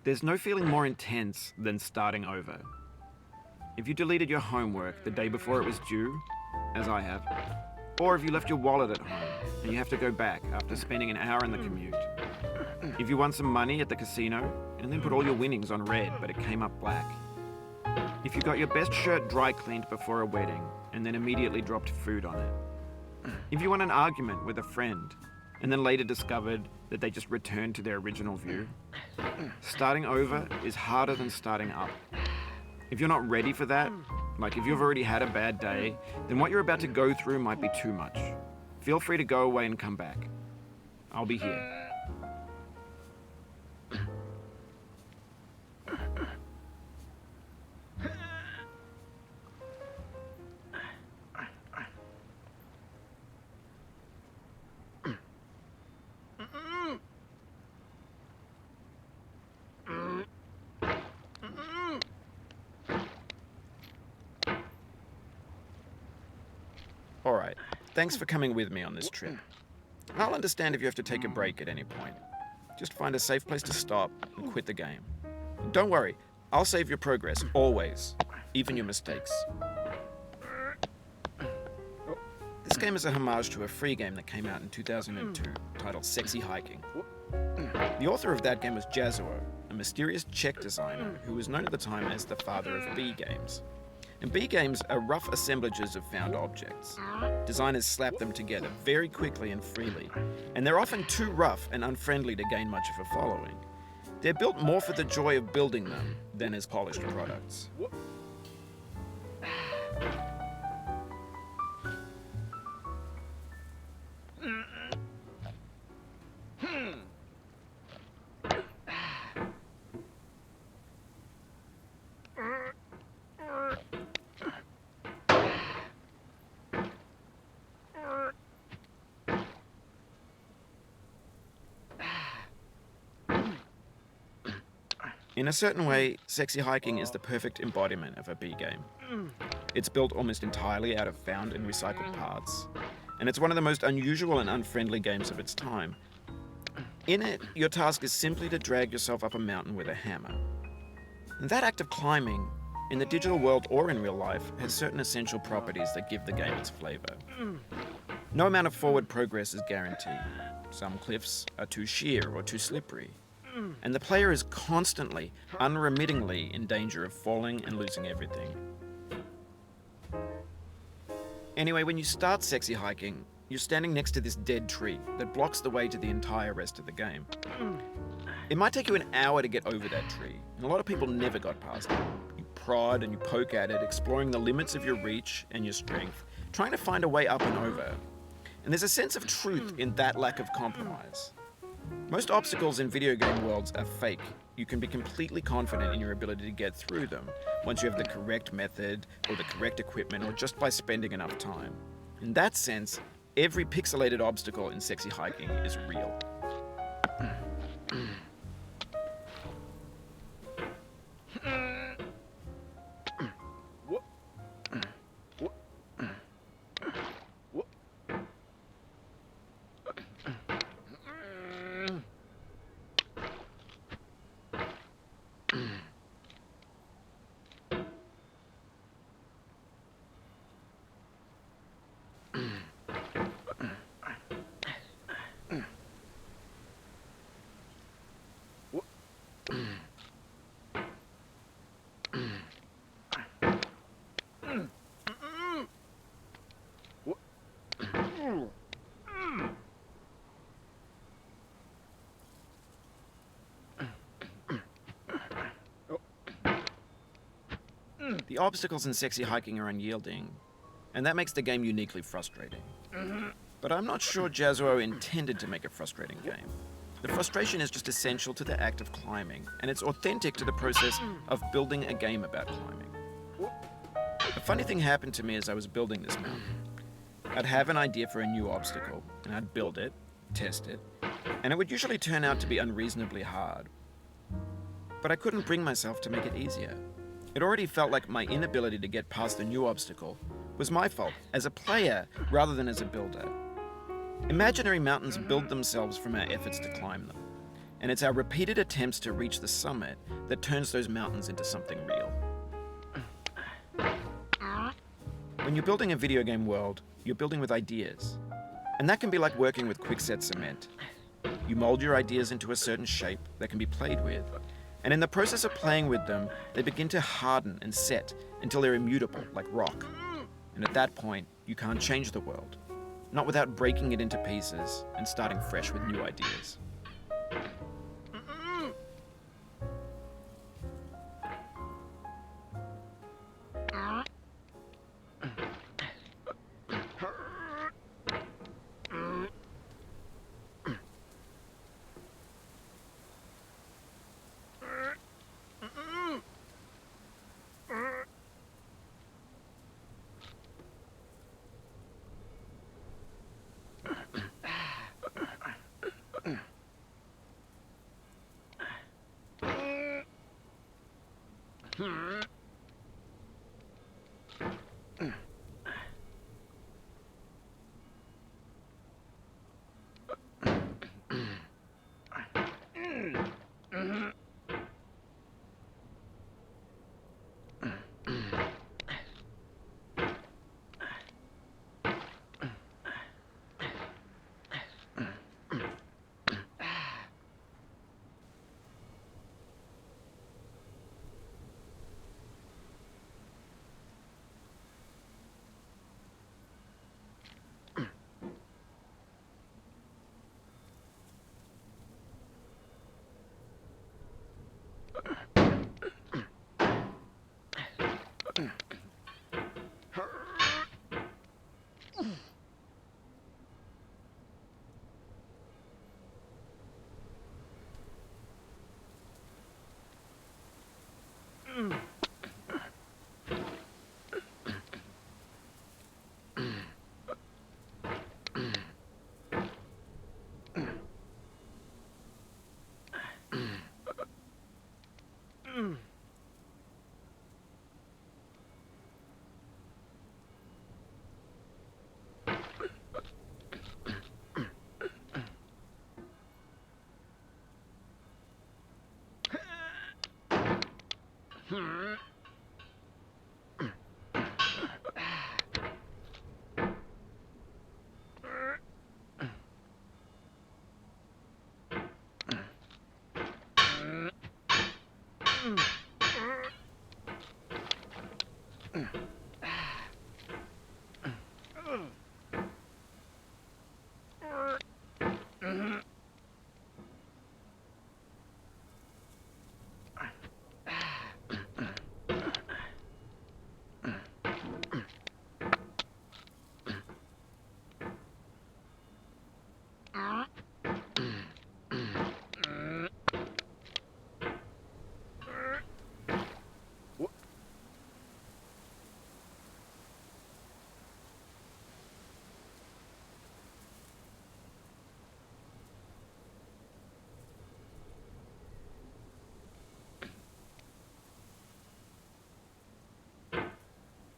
There's no feeling more intense than starting over. If you deleted your homework the day before it was due, as I have, or if you left your wallet at home and you have to go back after spending an hour in the commute. If you won some money at the casino and then put all your winnings on red but it came up black. If you got your best shirt dry cleaned before a wedding and then immediately dropped food on it. If you won an argument with a friend and then later discovered that they just returned to their original view. Starting over is harder than starting up. If you're not ready for that, like if you've already had a bad day, then what you're about to go through might be too much. Feel free to go away and come back. I'll be here. Alright, thanks for coming with me on this trip. I'll understand if you have to take a break at any point. Just find a safe place to stop and quit the game. Don't worry, I'll save your progress, always, even your mistakes. This game is a homage to a free game that came out in 2002, titled Sexy Hiking. The author of that game was Jazuo, a mysterious Czech designer who was known at the time as the father of B games. And B games are rough assemblages of found objects. Designers slap them together very quickly and freely, and they're often too rough and unfriendly to gain much of a following. They're built more for the joy of building them than as polished products. In a certain way, Sexy Hiking is the perfect embodiment of a B game. It's built almost entirely out of found and recycled parts, and it's one of the most unusual and unfriendly games of its time. In it, your task is simply to drag yourself up a mountain with a hammer. And that act of climbing, in the digital world or in real life, has certain essential properties that give the game its flavor. No amount of forward progress is guaranteed. Some cliffs are too sheer or too slippery. And the player is constantly, unremittingly in danger of falling and losing everything. Anyway, when you start Sexy Hiking, you're standing next to this dead tree that blocks the way to the entire rest of the game. It might take you an hour to get over that tree, and a lot of people never got past it. You prod and you poke at it, exploring the limits of your reach and your strength, trying to find a way up and over. And there's a sense of truth in that lack of compromise. Most obstacles in video game worlds are fake. You can be completely confident in your ability to get through them once you have the correct method or the correct equipment or just by spending enough time. In that sense, every pixelated obstacle in Sexy Hiking is real. The obstacles in Sexy Hiking are unyielding, and that makes the game uniquely frustrating. But I'm not sure Jazuo intended to make a frustrating game. The frustration is just essential to the act of climbing, and it's authentic to the process of building a game about climbing. A funny thing happened to me as I was building this mountain. I'd have an idea for a new obstacle, and I'd build it, test it, and it would usually turn out to be unreasonably hard. But I couldn't bring myself to make it easier. It already felt like my inability to get past the new obstacle was my fault as a player rather than as a builder. Imaginary mountains build themselves from our efforts to climb them, and it's our repeated attempts to reach the summit that turns those mountains into something real. When you're building a video game world, you're building with ideas, and that can be like working with quickset cement. You mold your ideas into a certain shape that can be played with, and in the process of playing with them, they begin to harden and set until they're immutable, like rock. And at that point, you can't change the world, not without breaking it into pieces and starting fresh with new ideas.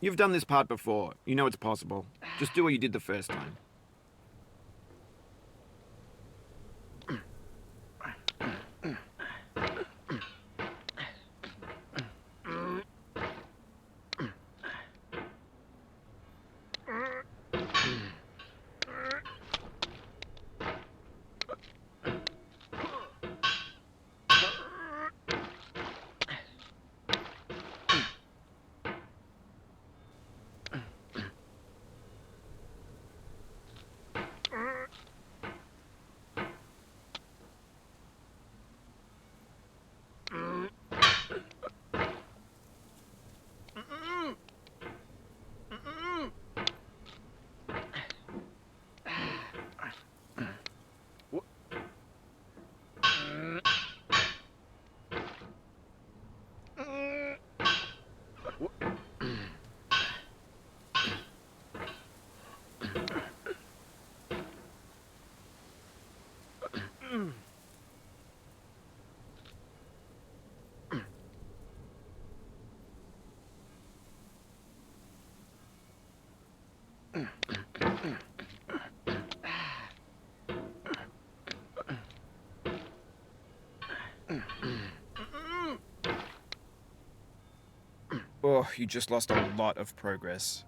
You've done this part before. You know it's possible. Just do what you did the first time. Oh, you just lost a lot of progress.